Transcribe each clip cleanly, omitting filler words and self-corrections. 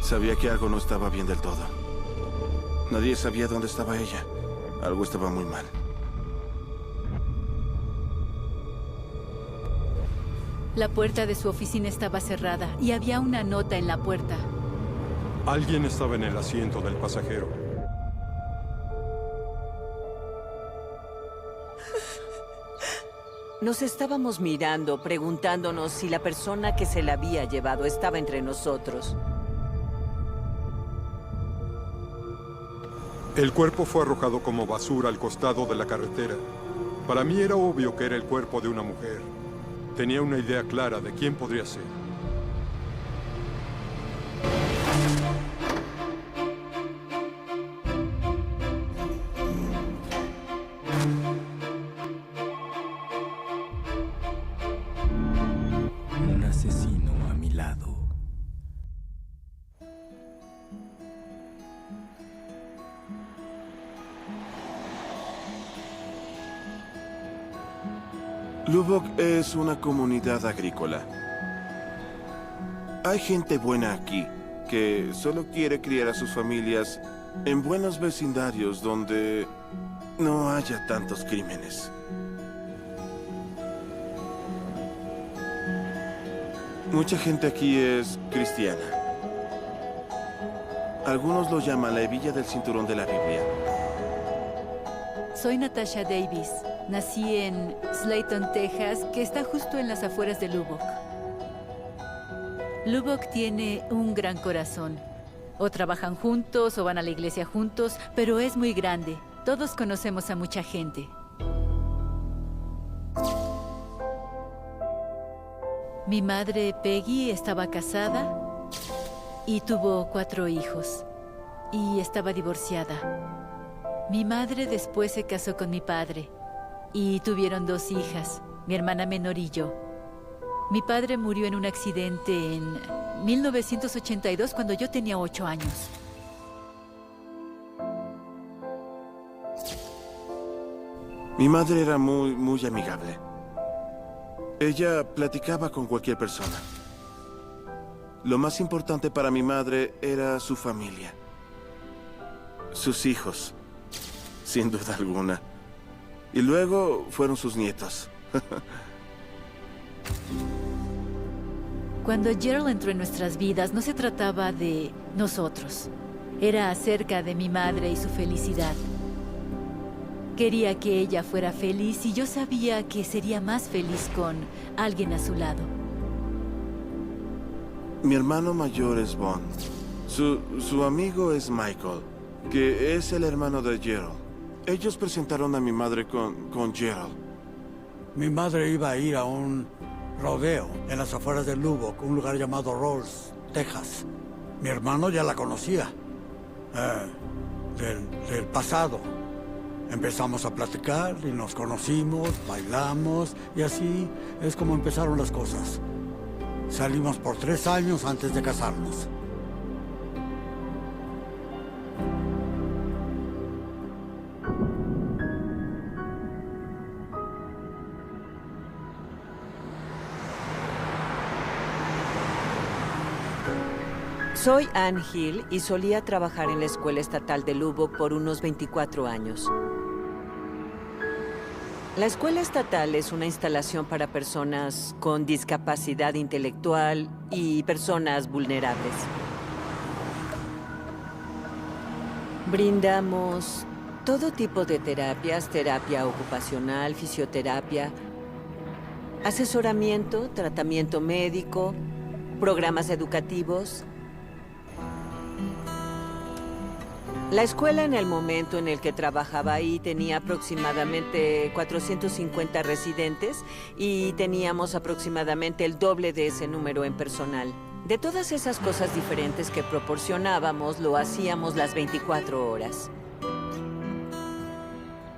Sabía que algo no estaba bien del todo. Nadie sabía dónde estaba ella. Algo estaba muy mal. La puerta de su oficina estaba cerrada y había una nota en la puerta. Alguien estaba en el asiento del pasajero. Nos estábamos mirando, preguntándonos si la persona que se la había llevado estaba entre nosotros. El cuerpo fue arrojado como basura al costado de la carretera. Para mí era obvio que era el cuerpo de una mujer. Tenía una idea clara de quién podría ser. Un asesino a mi lado. Lubbock es una comunidad agrícola. Hay gente buena aquí que solo quiere criar a sus familias en buenos vecindarios donde no haya tantos crímenes. Mucha gente aquí es cristiana. Algunos lo llaman la hebilla del cinturón de la Biblia. Soy Natasha Davis. Nací en Slayton, Texas, que está justo en las afueras de Lubbock. Lubbock tiene un gran corazón. O trabajan juntos o van a la iglesia juntos, pero es muy grande. Todos conocemos a mucha gente. Mi madre, Peggy, estaba casada y tuvo 4 hijos. Y estaba divorciada. Mi madre después se casó con mi padre. Y tuvieron 2 hijas, mi hermana menor y yo. Mi padre murió en un accidente en 1982 cuando yo tenía 8 años. Mi madre era muy amigable. Ella platicaba con cualquier persona. Lo más importante para mi madre era su familia. Sus hijos, sin duda alguna. Y luego fueron sus nietos. Cuando Gerald entró en nuestras vidas, no se trataba de nosotros. Era acerca de mi madre y su felicidad. Quería que ella fuera feliz y yo sabía que sería más feliz con alguien a su lado. Mi hermano mayor es Bond. Su amigo es Michael, que es el hermano de Gerald. Ellos presentaron a mi madre con Gerald. Mi madre iba a ir a un rodeo en las afueras de Lubbock, un lugar llamado Rolls, Texas. Mi hermano ya la conocía, del pasado. Empezamos a platicar y nos conocimos, bailamos y así es como empezaron las cosas. Salimos por 3 años antes de casarnos. Soy Ann Hill y solía trabajar en la escuela estatal de Lubbock por unos 24 años. La escuela estatal es una instalación para personas con discapacidad intelectual y personas vulnerables. Brindamos todo tipo de terapias, terapia ocupacional, fisioterapia, asesoramiento, tratamiento médico, programas educativos. La escuela en el momento en el que trabajaba ahí tenía aproximadamente 450 residentes y teníamos aproximadamente el doble de ese número en personal. De todas esas cosas diferentes que proporcionábamos, lo hacíamos las 24 horas.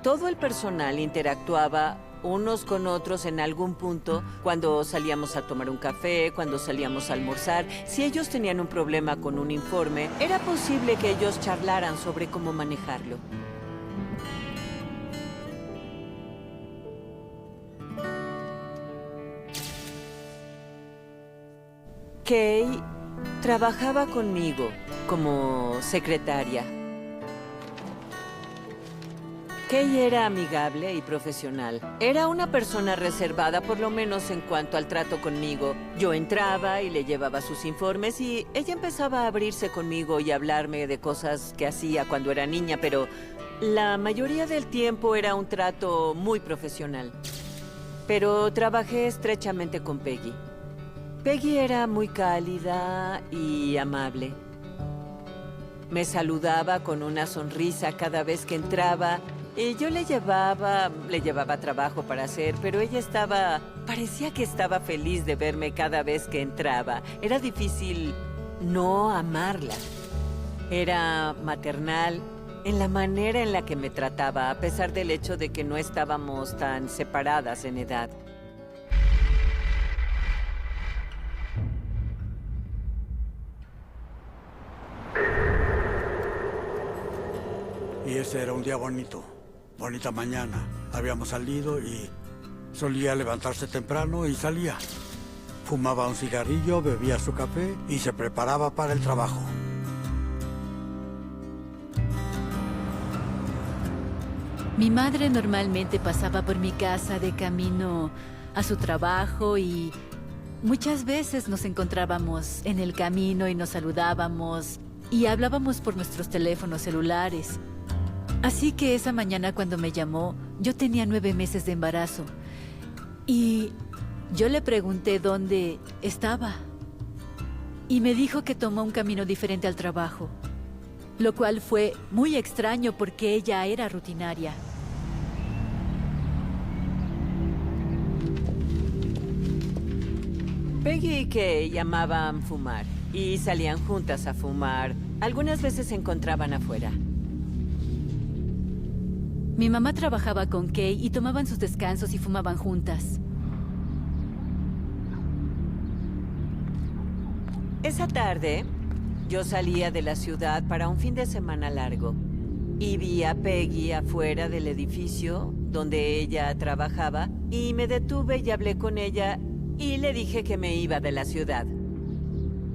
Todo el personal interactuaba unos con otros en algún punto, cuando salíamos a tomar un café, cuando salíamos a almorzar. Si ellos tenían un problema con un informe, era posible que ellos charlaran sobre cómo manejarlo. Kay Trabajaba conmigo como secretaria. Kay era amigable y profesional. Era una persona reservada, por lo menos en cuanto al trato conmigo. Yo entraba y le llevaba sus informes y ella empezaba a abrirse conmigo y a hablarme de cosas que hacía cuando era niña, pero la mayoría del tiempo era un trato muy profesional. Pero trabajé estrechamente con Peggy. Peggy era muy cálida y amable. Me saludaba con una sonrisa cada vez que entraba. Y yo le llevaba trabajo para hacer, pero ella parecía que estaba feliz de verme cada vez que entraba. Era difícil no amarla. Era maternal en la manera en la que me trataba, a pesar del hecho de que no estábamos tan separadas en edad. Y ese era un día bonito. Bonita mañana. Habíamos salido y solía levantarse temprano y salía. Fumaba un cigarrillo, bebía su café y se preparaba para el trabajo. Mi madre normalmente pasaba por mi casa de camino a su trabajo y muchas veces nos encontrábamos en el camino y nos saludábamos y hablábamos por nuestros teléfonos celulares. Así que esa mañana cuando me llamó, yo tenía 9 meses de embarazo. Y yo le pregunté dónde estaba. Y me dijo que tomó un camino diferente al trabajo. Lo cual fue muy extraño porque ella era rutinaria. Peggy y Kay amaban fumar y salían juntas a fumar. Algunas veces se encontraban afuera. Mi mamá trabajaba con Kay y tomaban sus descansos y fumaban juntas. Esa tarde, yo salía de la ciudad para un fin de semana largo y vi a Peggy afuera del edificio donde ella trabajaba y me detuve y hablé con ella y le dije que me iba de la ciudad.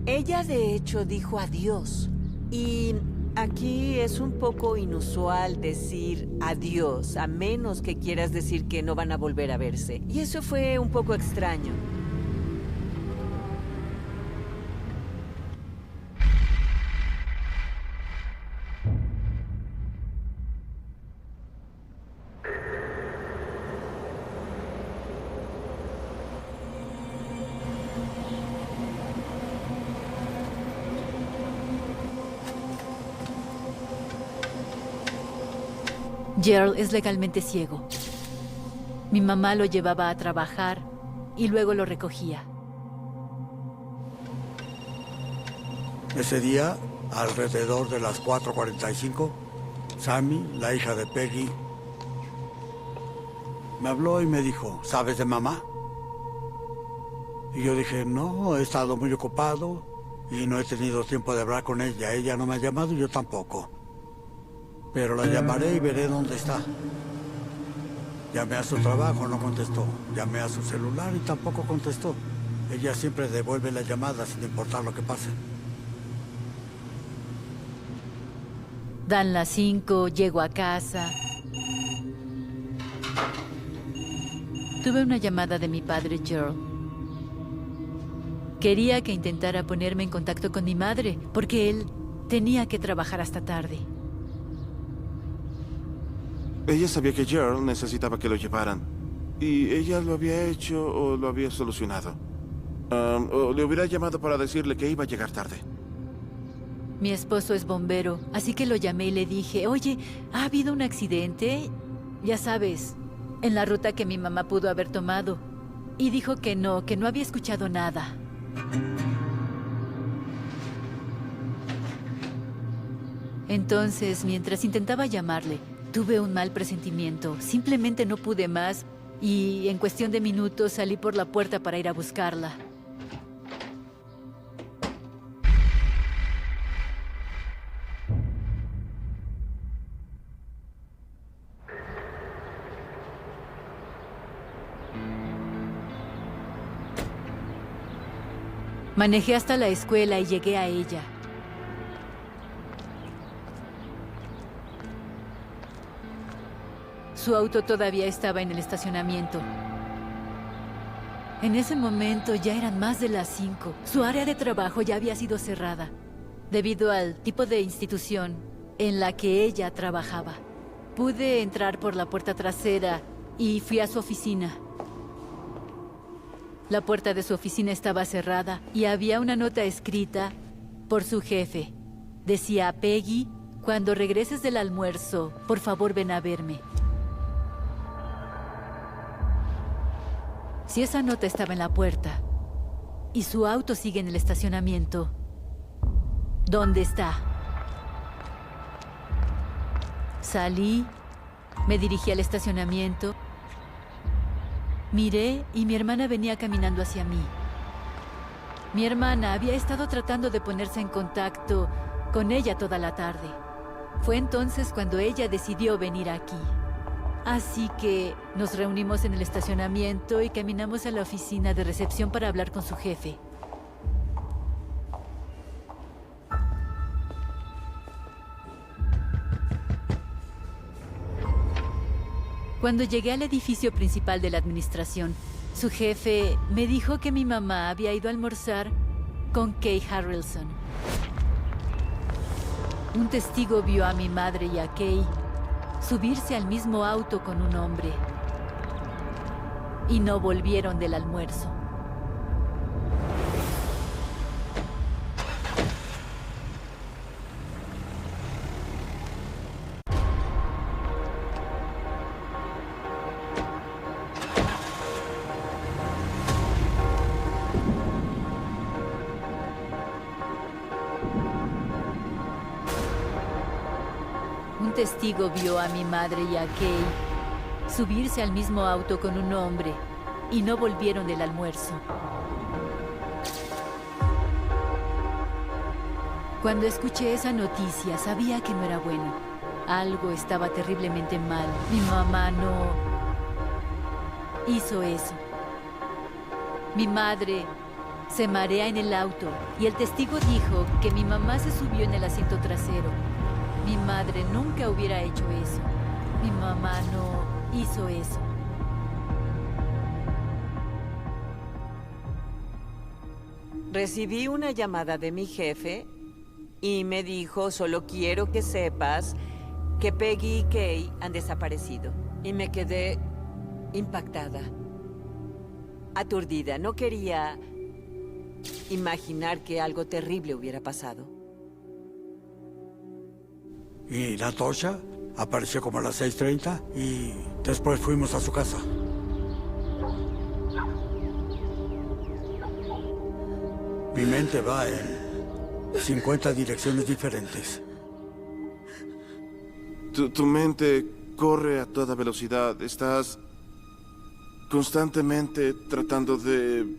Ella de hecho dijo adiós y aquí es un poco inusual decir adiós, a menos que quieras decir que no van a volver a verse. Y eso fue un poco extraño. Gerald es legalmente ciego. Mi mamá lo llevaba a trabajar y luego lo recogía. Ese día, alrededor de las 4:45, Sammy, la hija de Peggy, me habló y me dijo, ¿sabes de mamá? Y yo dije, no, he estado muy ocupado y no he tenido tiempo de hablar con ella. Ella no me ha llamado y yo tampoco. Pero la llamaré y veré dónde está. Llamé a su trabajo, no contestó. Llamé a su celular y tampoco contestó. Ella siempre devuelve la llamada sin importar lo que pase. Dan las 5, llego a casa. Tuve una llamada de mi padre, Gerald. Quería que intentara ponerme en contacto con mi madre, porque él tenía que trabajar hasta tarde. Ella sabía que Gerald necesitaba que lo llevaran. Y ella lo había hecho o lo había solucionado. O le hubiera llamado para decirle que iba a llegar tarde. Mi esposo es bombero, así que lo llamé y le dije, oye, ¿ha habido un accidente? Ya sabes, en la ruta que mi mamá pudo haber tomado. Y dijo que no había escuchado nada. Entonces, mientras intentaba llamarle, tuve un mal presentimiento. Simplemente no pude más y en cuestión de minutos salí por la puerta para ir a buscarla. Manejé hasta la escuela y llegué a ella. Su auto todavía estaba en el estacionamiento. En ese momento ya eran más de las 5. Su área de trabajo ya había sido cerrada, debido al tipo de institución en la que ella trabajaba. Pude entrar por la puerta trasera y fui a su oficina. La puerta de su oficina estaba cerrada y había una nota escrita por su jefe. Decía: Peggy, cuando regreses del almuerzo, por favor ven a verme. Si esa nota estaba en la puerta y su auto sigue en el estacionamiento, ¿dónde está? Salí, me dirigí al estacionamiento, miré y mi hermana venía caminando hacia mí. Mi hermana había estado tratando de ponerse en contacto con ella toda la tarde. Fue entonces cuando ella decidió venir aquí. Así que nos reunimos en el estacionamiento y caminamos a la oficina de recepción para hablar con su jefe. Cuando llegué al edificio principal de la administración, su jefe me dijo que mi mamá había ido a almorzar con Kay Harrelson. Un testigo vio a mi madre y a Kay subirse al mismo auto con un hombre y no volvieron del almuerzo. Un testigo vio a mi madre y a Kay subirse al mismo auto con un hombre y no volvieron del almuerzo. Cuando escuché esa noticia, sabía que no era bueno. Algo estaba terriblemente mal. Mi mamá no hizo eso. Mi madre se marea en el auto y el testigo dijo que mi mamá se subió en el asiento trasero. Mi madre nunca hubiera hecho eso. Mi mamá no hizo eso. Recibí una llamada de mi jefe y me dijo: solo quiero que sepas que Peggy y Kay han desaparecido. Y me quedé impactada, aturdida. No quería imaginar que algo terrible hubiera pasado. Y Natosha apareció como a las 6:30 y después fuimos a su casa. Mi mente va en 50 direcciones diferentes. Tu mente corre a toda velocidad. Estás constantemente tratando de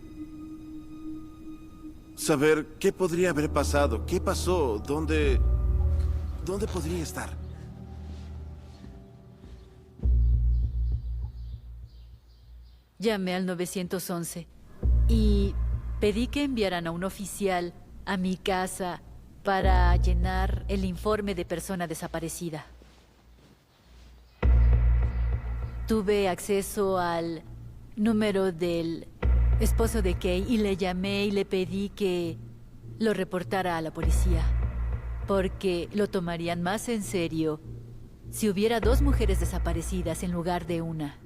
saber qué podría haber pasado, qué pasó, dónde podría estar. Llamé al 911 y pedí que enviaran a un oficial a mi casa para llenar el informe de persona desaparecida. Tuve acceso al número del esposo de Kay y le llamé y le pedí que lo reportara a la policía, porque lo tomarían más en serio si hubiera 2 mujeres desaparecidas en lugar de una.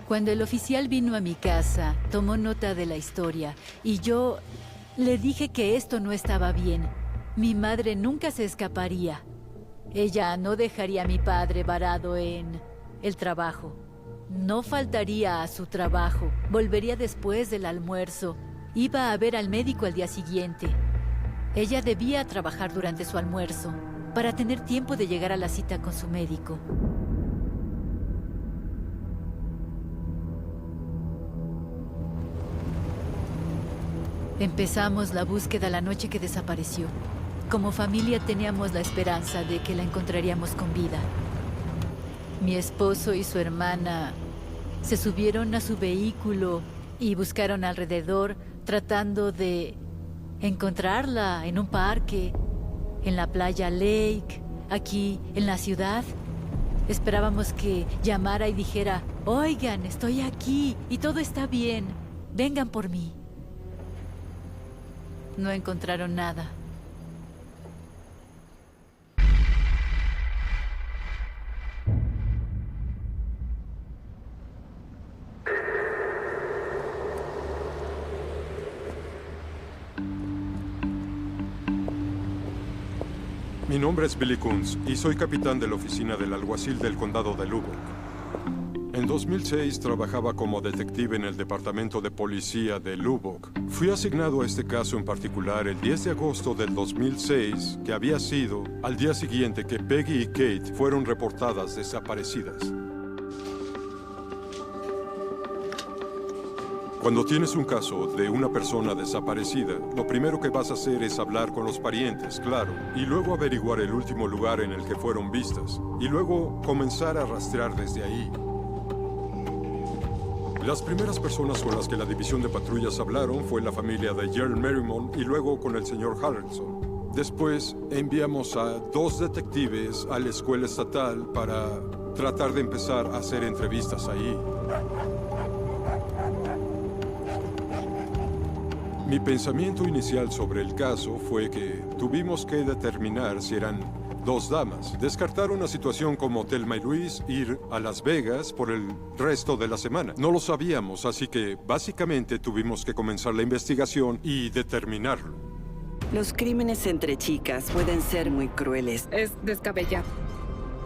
Cuando el oficial vino a mi casa, tomó nota de la historia y yo le dije que esto no estaba bien. Mi madre nunca se escaparía. Ella no dejaría a mi padre varado en el trabajo. No faltaría a su trabajo. Volvería después del almuerzo. Iba a ver al médico al día siguiente. Ella debía trabajar durante su almuerzo para tener tiempo de llegar a la cita con su médico. Empezamos la búsqueda la noche que desapareció. Como familia teníamos la esperanza de que la encontraríamos con vida. Mi esposo y su hermana se subieron a su vehículo y buscaron alrededor tratando de encontrarla en un parque, en la playa Lake, aquí en la ciudad. Esperábamos que llamara y dijera, oigan, estoy aquí y todo está bien, vengan por mí. No encontraron nada. Mi nombre es Billy Coons y soy capitán de la oficina del alguacil del condado de Lubbock. En 2006 trabajaba como detective en el departamento de policía de Lubbock. Fui asignado a este caso en particular el 10 de agosto del 2006, que había sido al día siguiente que Peggy y Kate fueron reportadas desaparecidas. Cuando tienes un caso de una persona desaparecida, lo primero que vas a hacer es hablar con los parientes, claro, y luego averiguar el último lugar en el que fueron vistas, y luego comenzar a rastrear desde ahí. Las primeras personas con las que la división de patrullas hablaron fue la familia de Gerald Merrimon y luego con el señor Harrelson. Después enviamos a 2 detectives a la escuela estatal para tratar de empezar a hacer entrevistas ahí. Mi pensamiento inicial sobre el caso fue que tuvimos que determinar si eran 2 damas, descartar una situación como Thelma y Luis, ir a Las Vegas por el resto de la semana. No lo sabíamos, así que básicamente tuvimos que comenzar la investigación y determinarlo. Los crímenes entre chicas pueden ser muy crueles. Es descabellado.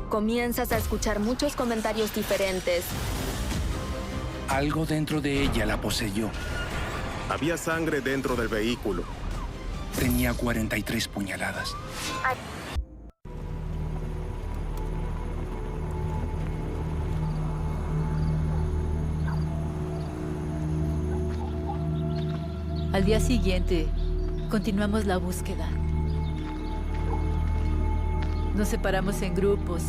Comienzas a escuchar muchos comentarios diferentes. Algo dentro de ella la poseyó. Había sangre dentro del vehículo. Tenía 43 puñaladas. Al día siguiente, continuamos la búsqueda. Nos separamos en grupos,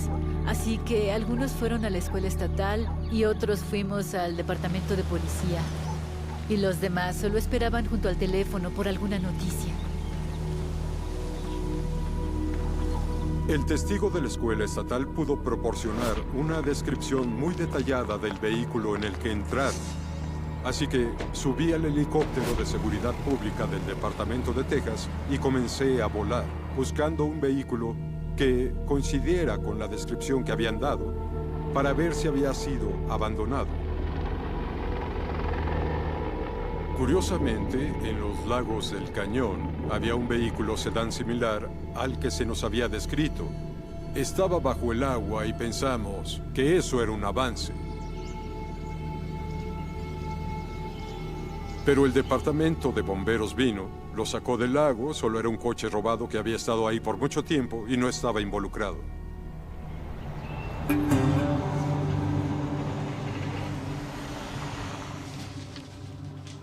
así que algunos fueron a la escuela estatal y otros fuimos al departamento de policía. Y los demás solo esperaban junto al teléfono por alguna noticia. El testigo de la escuela estatal pudo proporcionar una descripción muy detallada del vehículo en el que entraron. Así que subí al helicóptero de seguridad pública del Departamento de Texas y comencé a volar, buscando un vehículo que coincidiera con la descripción que habían dado para ver si había sido abandonado. Curiosamente, en los lagos del cañón había un vehículo sedán similar al que se nos había descrito. Estaba bajo el agua y pensamos que eso era un avance. Pero el departamento de bomberos vino, lo sacó del lago, solo era un coche robado que había estado ahí por mucho tiempo y no estaba involucrado.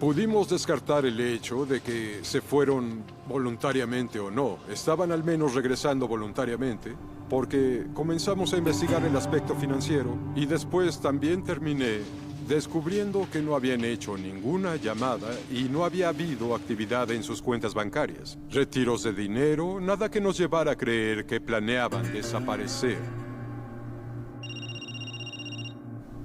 Pudimos descartar el hecho de que se fueron voluntariamente o no. Estaban al menos regresando voluntariamente, porque comenzamos a investigar el aspecto financiero y después también terminé descubriendo que no habían hecho ninguna llamada y no había habido actividad en sus cuentas bancarias. Retiros de dinero, nada que nos llevara a creer que planeaban desaparecer.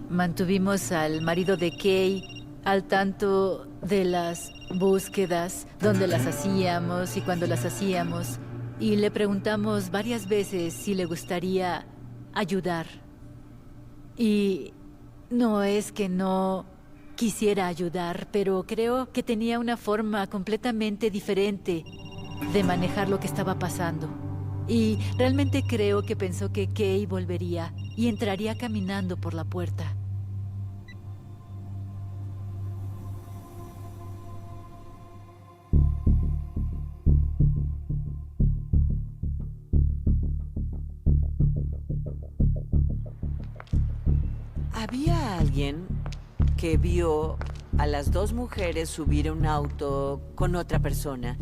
Mantuvimos al marido de Kay al tanto de las búsquedas, dónde las hacíamos y cuándo las hacíamos, y le preguntamos varias veces si le gustaría ayudar. Y no es que no quisiera ayudar, pero creo que tenía una forma completamente diferente de manejar lo que estaba pasando. Y realmente creo que pensó que Kay volvería y entraría caminando por la puerta. Había alguien que vio a las 2 mujeres subir a un auto con otra persona.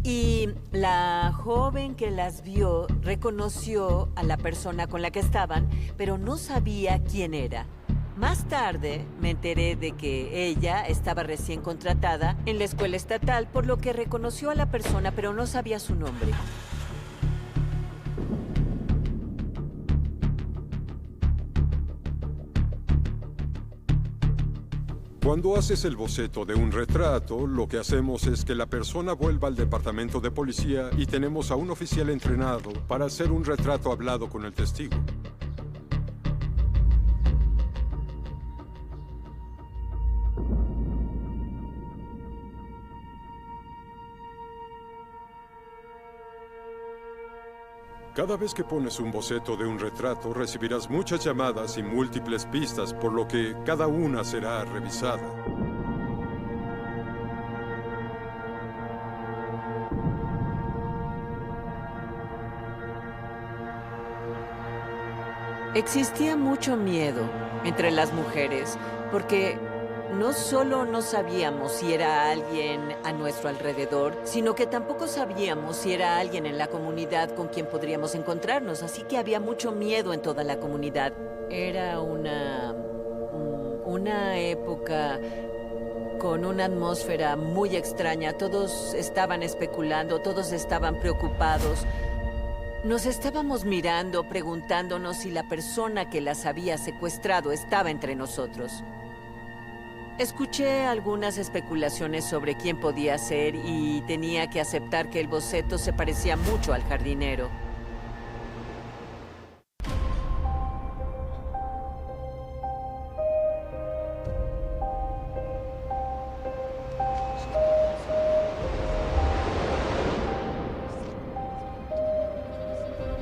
Y la joven que las vio reconoció a la persona con la que estaban, pero no sabía quién era. Más tarde me enteré de que ella estaba recién contratada en la escuela estatal, por lo que reconoció a la persona, pero no sabía su nombre. Cuando haces el boceto de un retrato, lo que hacemos es que la persona vuelva al departamento de policía y tenemos a un oficial entrenado para hacer un retrato hablado con el testigo. Cada vez que pones un boceto de un retrato, recibirás muchas llamadas y múltiples pistas, por lo que cada una será revisada. Existía mucho miedo entre las mujeres, porque no solo no sabíamos si era alguien a nuestro alrededor, sino que tampoco sabíamos si era alguien en la comunidad con quien podríamos encontrarnos, así que había mucho miedo en toda la comunidad. Era una época con una atmósfera muy extraña. Todos estaban especulando, todos estaban preocupados. Nos estábamos mirando, preguntándonos si la persona que las había secuestrado estaba entre nosotros. Escuché algunas especulaciones sobre quién podía ser y tenía que aceptar que el boceto se parecía mucho al jardinero.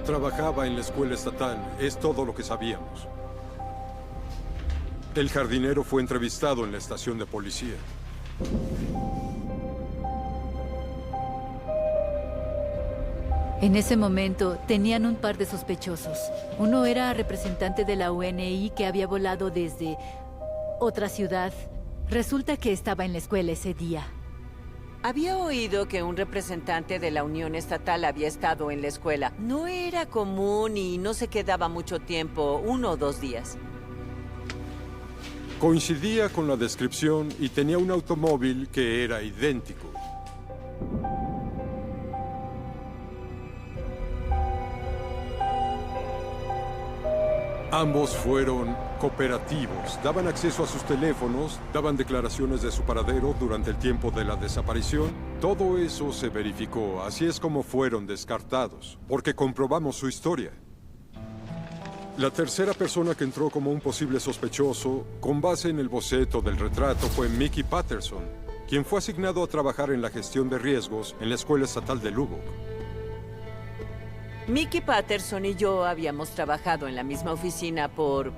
Trabajaba en la escuela estatal, es todo lo que sabíamos. El jardinero fue entrevistado en la estación de policía. En ese momento tenían un par de sospechosos. Uno era representante de la UNI que había volado desde otra ciudad. Resulta que estaba en la escuela ese día. Había oído que un representante de la Unión Estatal había estado en la escuela. No era común y no se quedaba mucho tiempo, 1 o 2 días. Coincidía con la descripción y tenía un automóvil que era idéntico. Ambos fueron cooperativos, daban acceso a sus teléfonos, daban declaraciones de su paradero durante el tiempo de la desaparición. Todo eso se verificó, así es como fueron descartados, porque comprobamos su historia. La tercera persona que entró como un posible sospechoso, con base en el boceto del retrato, fue Mickey Patterson, quien fue asignado a trabajar en la gestión de riesgos en la Escuela Estatal de Lubbock. Mickey Patterson y yo habíamos trabajado en la misma oficina por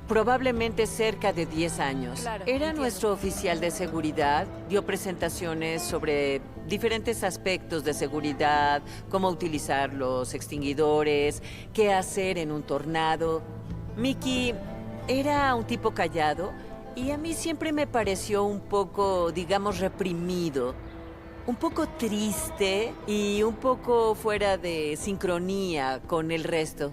probablemente cerca de 10 años. Era nuestro oficial de seguridad, dio presentaciones sobre diferentes aspectos de seguridad, cómo utilizar los extinguidores, qué hacer en un tornado. Mickey era un tipo callado y a mí siempre me pareció un poco, digamos, reprimido. Un poco triste y un poco fuera de sincronía con el resto.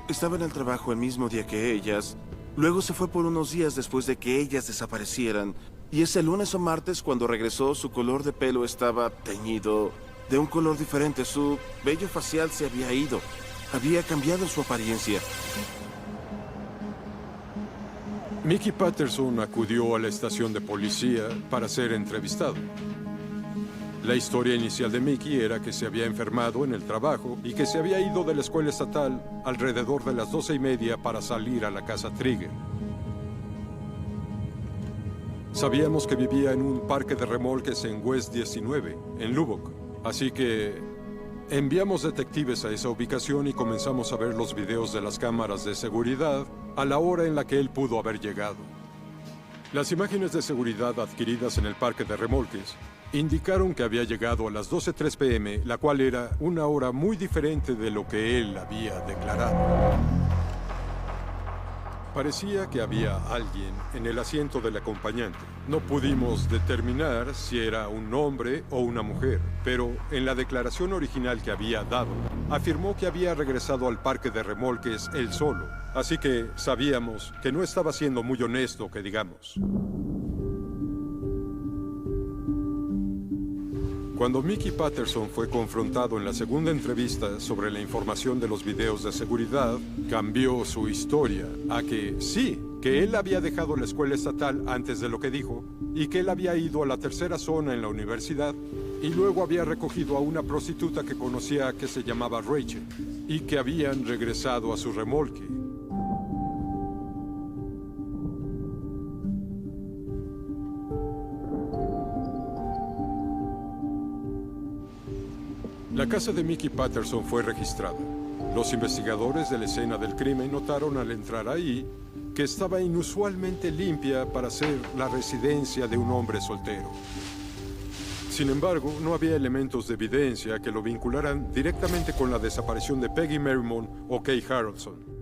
Estaba en el trabajo el mismo día que ellas. Luego se fue por unos días después de que ellas desaparecieran. Y ese lunes o martes, cuando regresó, su color de pelo estaba teñido de un color diferente. Su vello facial se había ido. Había cambiado su apariencia. Mickey Patterson acudió a la estación de policía para ser entrevistado. La historia inicial de Mickey era que se había enfermado en el trabajo y que se había ido de la escuela estatal alrededor de las 12:30 para salir a la casa Trigger. Sabíamos que vivía en un parque de remolques en West 19, en Lubbock, así que enviamos detectives a esa ubicación y comenzamos a ver los videos de las cámaras de seguridad a la hora en la que él pudo haber llegado. Las imágenes de seguridad adquiridas en el parque de remolques indicaron que había llegado a las 12:03 p.m., la cual era una hora muy diferente de lo que él había declarado. Parecía que había alguien en el asiento del acompañante. No pudimos determinar si era un hombre o una mujer, pero en la declaración original que había dado, afirmó que había regresado al parque de remolques él solo, así que sabíamos que no estaba siendo muy honesto, que digamos. Cuando Mickey Patterson fue confrontado en la segunda entrevista sobre la información de los videos de seguridad, cambió su historia a que sí, que él había dejado la escuela estatal antes de lo que dijo, y que él había ido a la tercera zona en la universidad, y luego había recogido a una prostituta que conocía que se llamaba Rachel, y que habían regresado a su remolque. La casa de Mickey Patterson fue registrada. Los investigadores de la escena del crimen notaron al entrar ahí que estaba inusualmente limpia para ser la residencia de un hombre soltero. Sin embargo, no había elementos de evidencia que lo vincularan directamente con la desaparición de Peggy Merrimon o Kay Harrelson.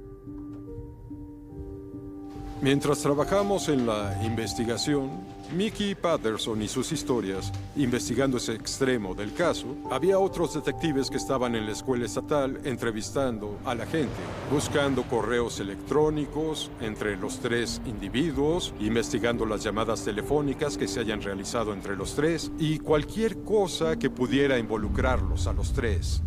Mientras trabajamos en la investigación, Mickey Patterson y sus historias, investigando ese extremo del caso, había otros detectives que estaban en la escuela estatal entrevistando a la gente, buscando correos electrónicos entre los tres individuos, investigando las llamadas telefónicas que se hayan realizado entre los tres y cualquier cosa que pudiera involucrarlos a los tres.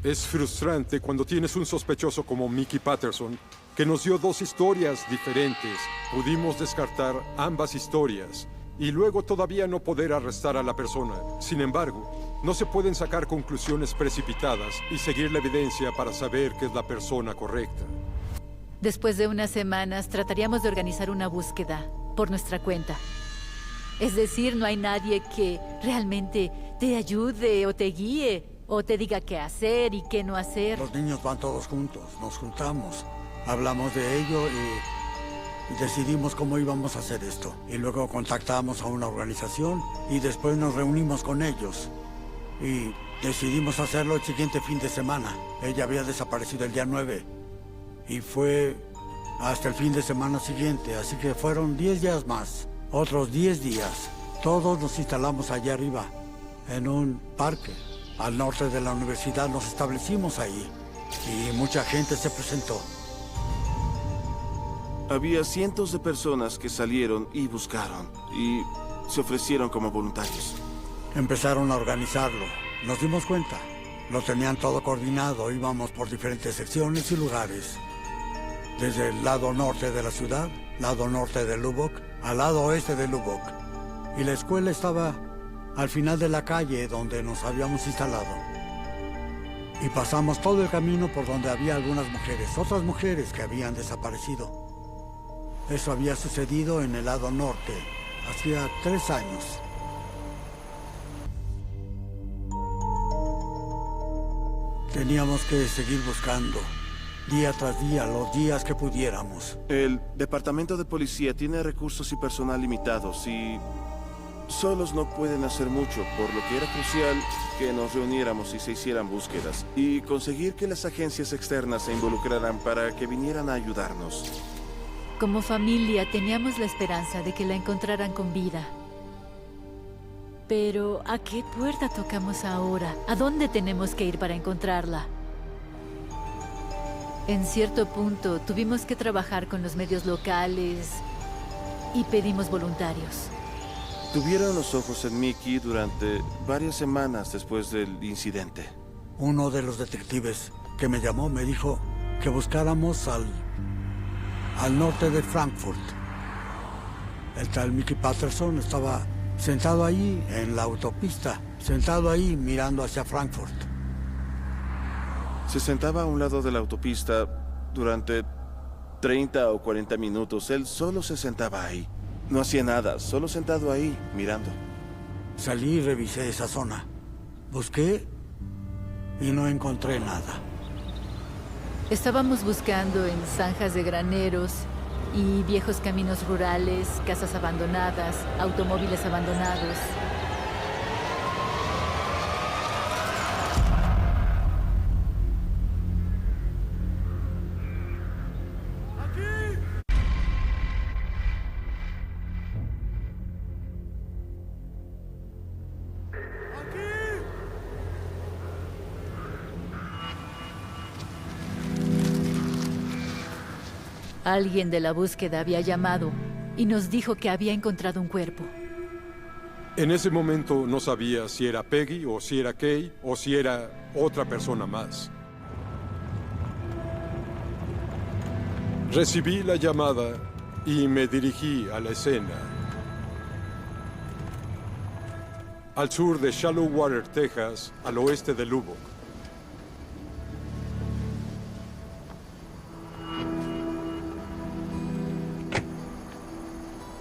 Es frustrante cuando tienes un sospechoso como Mickey Patterson que nos dio dos historias diferentes. Pudimos descartar ambas historias y luego todavía no poder arrestar a la persona. Sin embargo, no se pueden sacar conclusiones precipitadas y seguir la evidencia para saber que es la persona correcta. Después de unas semanas, trataríamos de organizar una búsqueda por nuestra cuenta. Es decir, no hay nadie que realmente te ayude o te guíe o te diga qué hacer y qué no hacer. Los niños van todos juntos, nos juntamos. Hablamos de ello y decidimos cómo íbamos a hacer esto. Y luego contactamos a una organización y después nos reunimos con ellos. Y decidimos hacerlo el siguiente fin de semana. Ella había desaparecido el día 9. Y fue hasta el fin de semana siguiente, así que fueron 10 días más. Otros 10 días. Todos nos instalamos allá arriba, en un parque. Al norte de la universidad nos establecimos ahí. Y mucha gente se presentó. Había cientos de personas que salieron y buscaron, y se ofrecieron como voluntarios. Empezaron a organizarlo. Nos dimos cuenta. Lo tenían todo coordinado. Íbamos por diferentes secciones y lugares. Desde el lado norte de la ciudad, lado norte de Lubbock, al lado oeste de Lubbock. Y la escuela estaba al final de la calle donde nos habíamos instalado. Y pasamos todo el camino por donde había algunas mujeres, otras mujeres que habían desaparecido. Eso había sucedido en el lado norte, hacía 3 años. Teníamos que seguir buscando, día tras día, los días que pudiéramos. El departamento de policía tiene recursos y personal limitados y solos no pueden hacer mucho, por lo que era crucial que nos reuniéramos y se hicieran búsquedas y conseguir que las agencias externas se involucraran para que vinieran a ayudarnos. Como familia teníamos la esperanza de que la encontraran con vida. Pero, ¿a qué puerta tocamos ahora? ¿A dónde tenemos que ir para encontrarla? En cierto punto, tuvimos que trabajar con los medios locales y pedimos voluntarios. Tuvieron los ojos en Mickey durante varias semanas después del incidente. Uno de los detectives que me llamó me dijo que buscáramos al norte de Frankfurt. El tal Mickey Patterson estaba sentado ahí en la autopista, sentado ahí mirando hacia Frankfurt. Se sentaba a un lado de la autopista durante 30 o 40 minutos. Él solo se sentaba ahí. No hacía nada, solo sentado ahí, mirando. Salí y revisé esa zona. Busqué y no encontré nada. Estábamos buscando en zanjas de graneros y viejos caminos rurales, casas abandonadas, automóviles abandonados. Alguien de la búsqueda había llamado y nos dijo que había encontrado un cuerpo. En ese momento no sabía si era Peggy o si era Kay o si era otra persona más. Recibí la llamada y me dirigí a la escena. Al sur de Shallow Water, Texas, al oeste de Lubbock.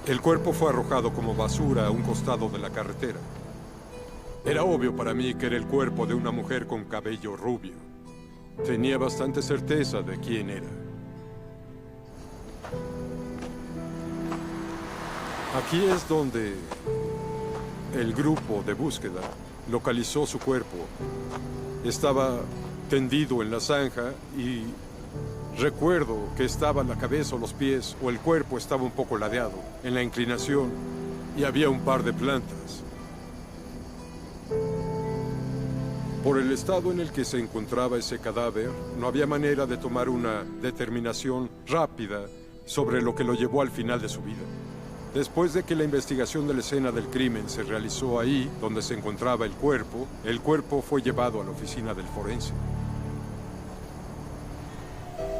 El cuerpo fue arrojado como basura a un costado de la carretera. Era obvio para mí que era el cuerpo de una mujer con cabello rubio. Tenía bastante certeza de quién era. Aquí es donde el grupo de búsqueda localizó su cuerpo. Estaba tendido en la zanja y recuerdo que estaba la cabeza o los pies o el cuerpo estaba un poco ladeado en la inclinación y había un par de plantas. Por el estado en el que se encontraba ese cadáver, no había manera de tomar una determinación rápida sobre lo que lo llevó al final de su vida. Después de que la investigación de la escena del crimen se realizó ahí, donde se encontraba el cuerpo fue llevado a la oficina del forense.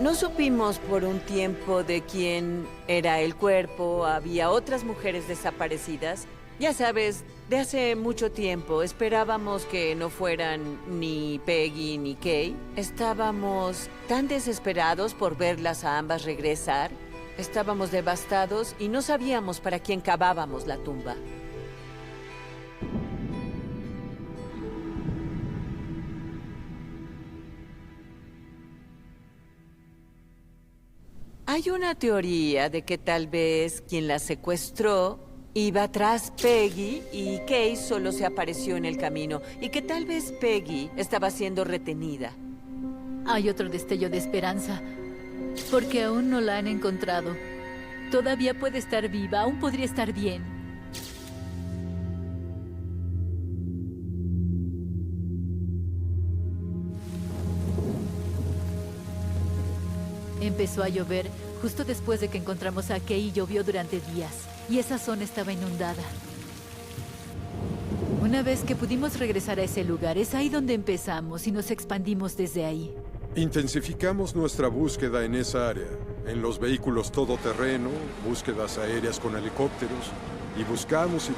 No supimos por un tiempo de quién era el cuerpo. Había otras mujeres desaparecidas. Ya sabes, de hace mucho tiempo. Esperábamos que no fueran ni Peggy ni Kay. Estábamos tan desesperados por verlas a ambas regresar. Estábamos devastados y no sabíamos para quién cavábamos la tumba. Hay una teoría de que tal vez quien la secuestró iba tras Peggy y Kay solo se apareció en el camino y que tal vez Peggy estaba siendo retenida. Hay otro destello de esperanza, porque aún no la han encontrado. Todavía puede estar viva, aún podría estar bien. Empezó a llover justo después de que encontramos a Kay y llovió durante días, y esa zona estaba inundada. Una vez que pudimos regresar a ese lugar, es ahí donde empezamos y nos expandimos desde ahí. Intensificamos nuestra búsqueda en esa área, en los vehículos todoterreno, búsquedas aéreas con helicópteros, y buscamos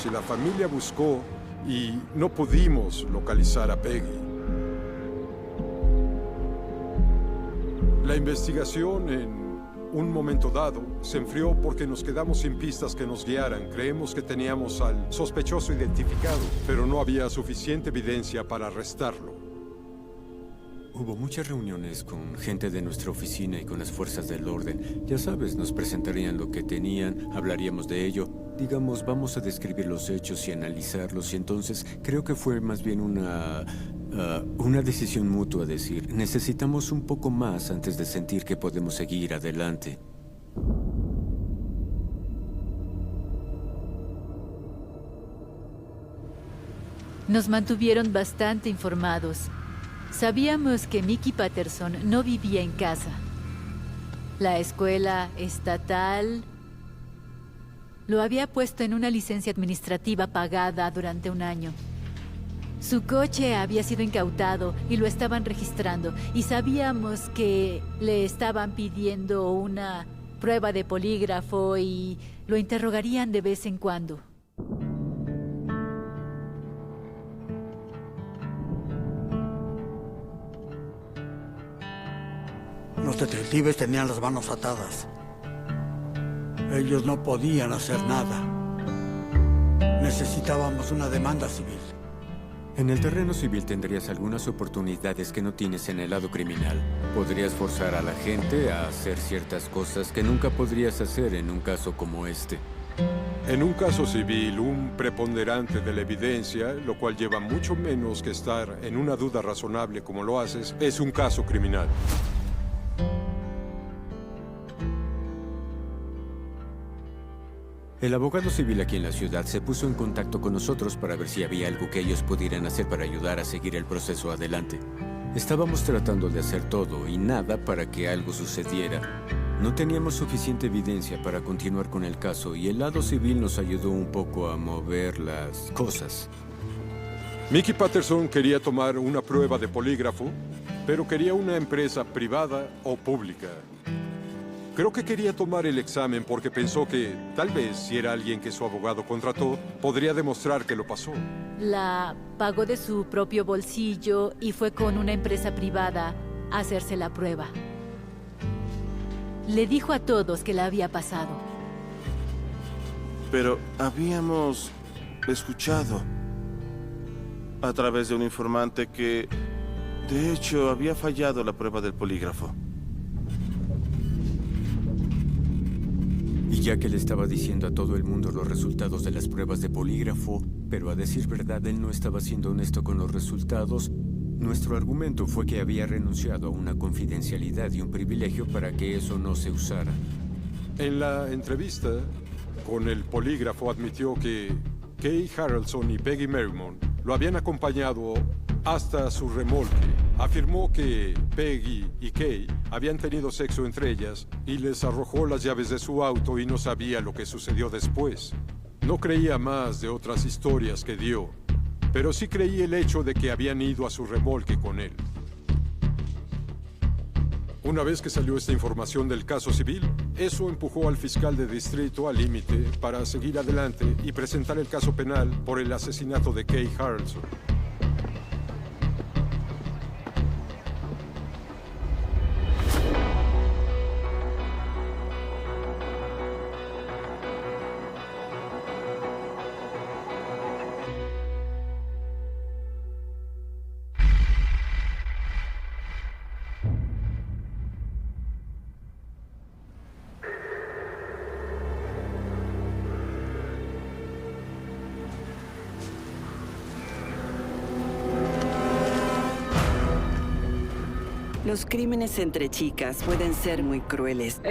y la familia buscó y no pudimos localizar a Peggy. La investigación en un momento dado se enfrió porque nos quedamos sin pistas que nos guiaran. Creemos que teníamos al sospechoso identificado, pero no había suficiente evidencia para arrestarlo. Hubo muchas reuniones con gente de nuestra oficina y con las fuerzas del orden. Ya sabes, nos presentarían lo que tenían, hablaríamos de ello. Digamos, vamos a describir los hechos y analizarlos. Y entonces creo que fue más bien una decisión mutua, decir, necesitamos un poco más antes de sentir que podemos seguir adelante. Nos mantuvieron bastante informados. Sabíamos que Mickey Patterson no vivía en casa. La escuela estatal lo había puesto en una licencia administrativa pagada durante un año. Su coche había sido incautado y lo estaban registrando, y sabíamos que le estaban pidiendo una prueba de polígrafo y lo interrogarían de vez en cuando. Los detectives tenían las manos atadas. Ellos no podían hacer nada. Necesitábamos una demanda civil. En el terreno civil tendrías algunas oportunidades que no tienes en el lado criminal. Podrías forzar a la gente a hacer ciertas cosas que nunca podrías hacer en un caso como este. En un caso civil, un preponderante de la evidencia, lo cual lleva mucho menos que estar en una duda razonable como lo haces, es un caso criminal. El abogado civil aquí en la ciudad se puso en contacto con nosotros para ver si había algo que ellos pudieran hacer para ayudar a seguir el proceso adelante. Estábamos tratando de hacer todo y nada para que algo sucediera. No teníamos suficiente evidencia para continuar con el caso y el lado civil nos ayudó un poco a mover las cosas. Mickey Patterson quería tomar una prueba de polígrafo, pero quería una empresa privada o pública. Creo que quería tomar el examen porque pensó que, tal vez, si era alguien que su abogado contrató, podría demostrar que lo pasó. La pagó de su propio bolsillo y fue con una empresa privada a hacerse la prueba. Le dijo a todos que la había pasado. Pero habíamos escuchado a través de un informante que, de hecho, había fallado la prueba del polígrafo. Y ya que le estaba diciendo a todo el mundo los resultados de las pruebas de polígrafo, pero a decir verdad él no estaba siendo honesto con los resultados, nuestro argumento fue que había renunciado a una confidencialidad y un privilegio para que eso no se usara. En la entrevista con el polígrafo admitió que Kay Harrelson y Peggy Merrimon lo habían acompañado hasta su remolque. Afirmó que Peggy y Kay habían tenido sexo entre ellas y les arrojó las llaves de su auto y no sabía lo que sucedió después. No creía más de otras historias que dio, pero sí creía el hecho de que habían ido a su remolque con él. Una vez que salió esta información del caso civil, eso empujó al fiscal de distrito al límite para seguir adelante y presentar el caso penal por el asesinato de Kay Harrelson. Los crímenes entre chicas pueden ser muy crueles.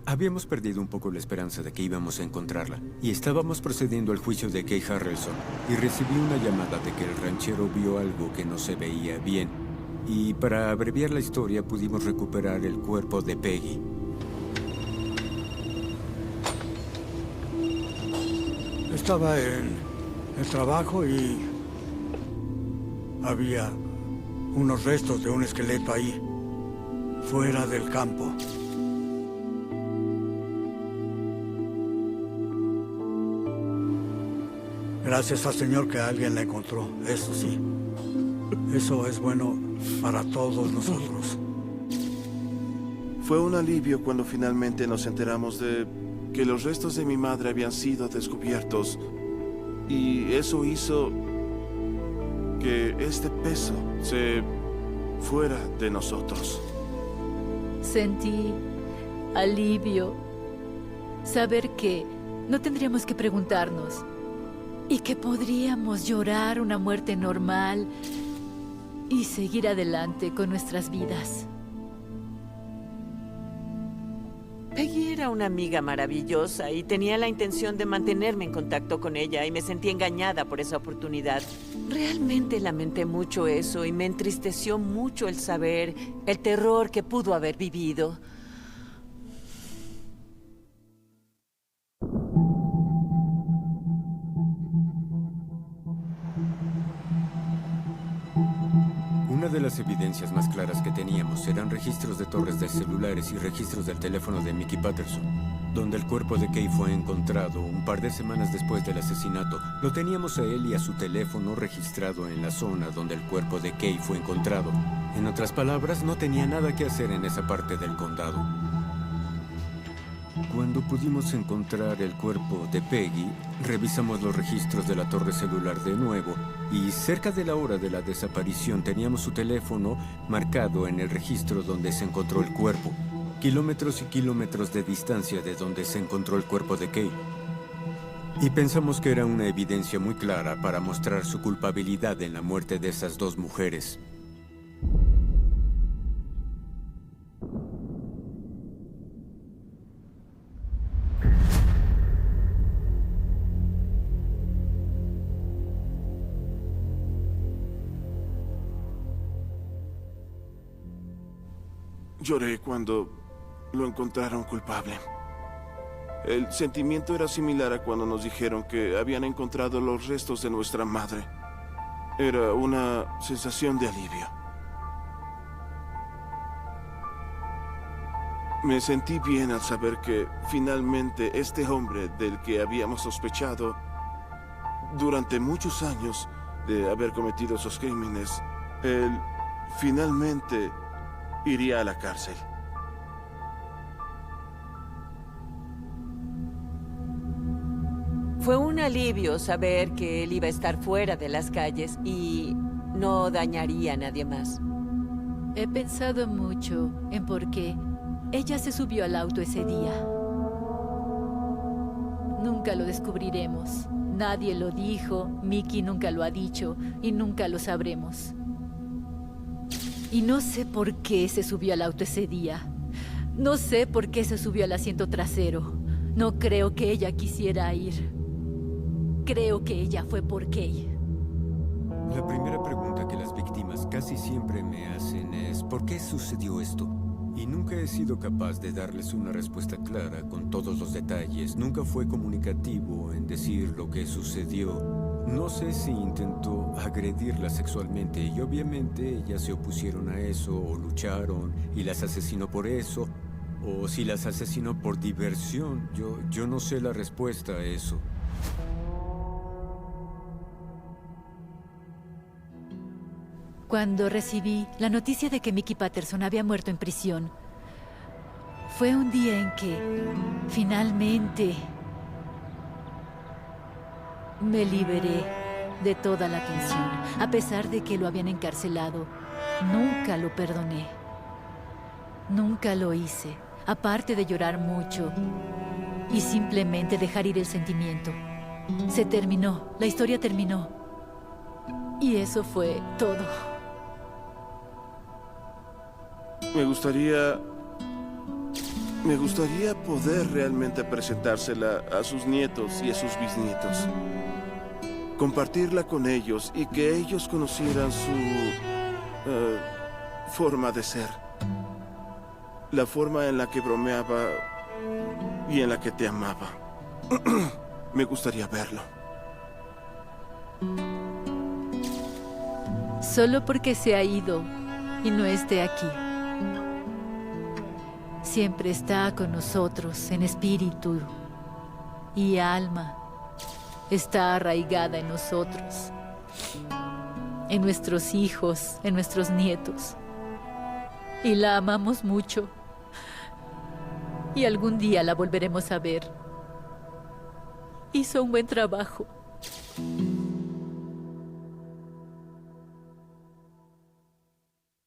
Habíamos perdido un poco la esperanza de que íbamos a encontrarla, y estábamos procediendo al juicio de Kay Harrelson, y recibí una llamada de que el ranchero vio algo que no se veía bien, y para abreviar la historia pudimos recuperar el cuerpo de Peggy. Estaba en el trabajo y había unos restos de un esqueleto ahí, fuera del campo. Gracias al Señor que alguien la encontró, eso sí. Eso es bueno para todos nosotros. Fue un alivio cuando finalmente nos enteramos de que los restos de mi madre habían sido descubiertos. Y eso hizo que este peso se fuera de nosotros. Sentí alivio. Saber que no tendríamos que preguntarnos. Y que podríamos llorar una muerte normal y seguir adelante con nuestras vidas. Peggy era una amiga maravillosa y tenía la intención de mantenerme en contacto con ella y me sentí engañada por esa oportunidad. Realmente lamenté mucho eso y me entristeció mucho el saber el terror que pudo haber vivido. Una de las evidencias más claras que teníamos eran registros de torres de celulares y registros del teléfono de Mickey Patterson, donde el cuerpo de Kay fue encontrado un par de semanas después del asesinato. Lo teníamos a él y a su teléfono registrado en la zona donde el cuerpo de Kay fue encontrado. En otras palabras, no tenía nada que hacer en esa parte del condado. Cuando pudimos encontrar el cuerpo de Peggy, revisamos los registros de la torre celular de nuevo y cerca de la hora de la desaparición teníamos su teléfono marcado en el registro donde se encontró el cuerpo. kilómetros y kilómetros de distancia de donde se encontró el cuerpo de Kay. Y pensamos que era una evidencia muy clara para mostrar su culpabilidad en la muerte de esas dos mujeres. Lloré cuando lo encontraron culpable. El sentimiento era similar a cuando nos dijeron que habían encontrado los restos de nuestra madre. Era una sensación de alivio. Me sentí bien al saber que finalmente este hombre del que habíamos sospechado durante muchos años de haber cometido esos crímenes, él finalmente iría a la cárcel. Fue un alivio saber que él iba a estar fuera de las calles y no dañaría a nadie más. He pensado mucho en por qué ella se subió al auto ese día. Nunca lo descubriremos. Nadie lo dijo, Mickey nunca lo ha dicho y nunca lo sabremos. Y no sé por qué se subió al auto ese día. No sé por qué se subió al asiento trasero. No creo que ella quisiera ir. Creo que ella fue por Kay. La primera pregunta que las víctimas casi siempre me hacen es ¿por qué sucedió esto? Y nunca he sido capaz de darles una respuesta clara con todos los detalles. Nunca fue comunicativo en decir lo que sucedió. No sé si intentó agredirlas sexualmente y obviamente ellas se opusieron a eso o lucharon y las asesinó por eso. O si las asesinó por diversión. Yo no sé la respuesta a eso. Cuando recibí la noticia de que Mickey Patterson había muerto en prisión, fue un día en que, finalmente, me liberé de toda la tensión. A pesar de que lo habían encarcelado, nunca lo perdoné. Nunca lo hice, aparte de llorar mucho y simplemente dejar ir el sentimiento. Se terminó, la historia terminó. Y eso fue todo. Me gustaría poder realmente presentársela a sus nietos y a sus bisnietos. Compartirla con ellos y que ellos conocieran su forma de ser. La forma en la que bromeaba y en la que te amaba. Me gustaría verlo. Solo porque se ha ido y no esté aquí. Siempre está con nosotros en espíritu y alma. Está arraigada en nosotros, en nuestros hijos, en nuestros nietos. Y la amamos mucho. Y algún día la volveremos a ver. Hizo un buen trabajo.